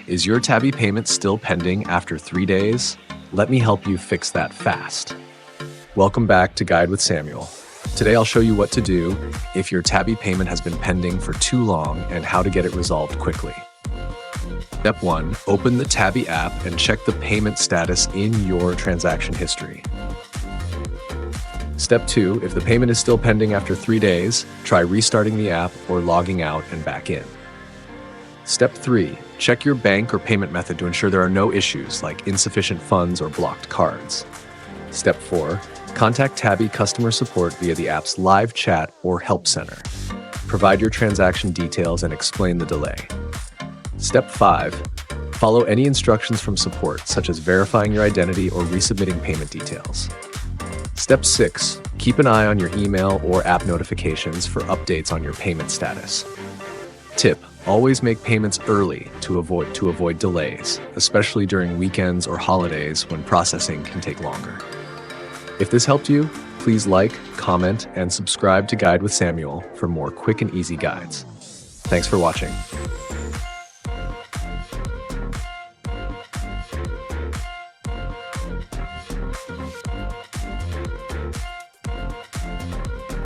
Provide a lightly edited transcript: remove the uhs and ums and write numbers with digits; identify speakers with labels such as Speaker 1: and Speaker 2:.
Speaker 1: Is your Tabby payment still pending after 3 days? Let me help you fix that fast. Welcome back to Guide with Samuel. Today I'll show you what to do if your Tabby payment has been pending for too long and how to get it resolved quickly. Step 1. Open the Tabby app and check the payment status in your transaction history. Step 2. If the payment is still pending after 3 days, try restarting the app or logging out and back in. Step 3. Check your bank or payment method to ensure there are no issues like insufficient funds or blocked cards. Step 4. Contact Tabby customer support via the app's live chat or help center. Provide your transaction details and explain the delay. Step 5. Follow any instructions from support, such as verifying your identity or resubmitting payment details. Step 6. Keep an eye on your email or app notifications for updates on your payment status. Tip: always make payments early to avoid delays, especially during weekends or holidays when processing can take longer. If this helped you, please like, comment, and subscribe to Guide with Samuel for more quick and easy guides. Thanks for watching.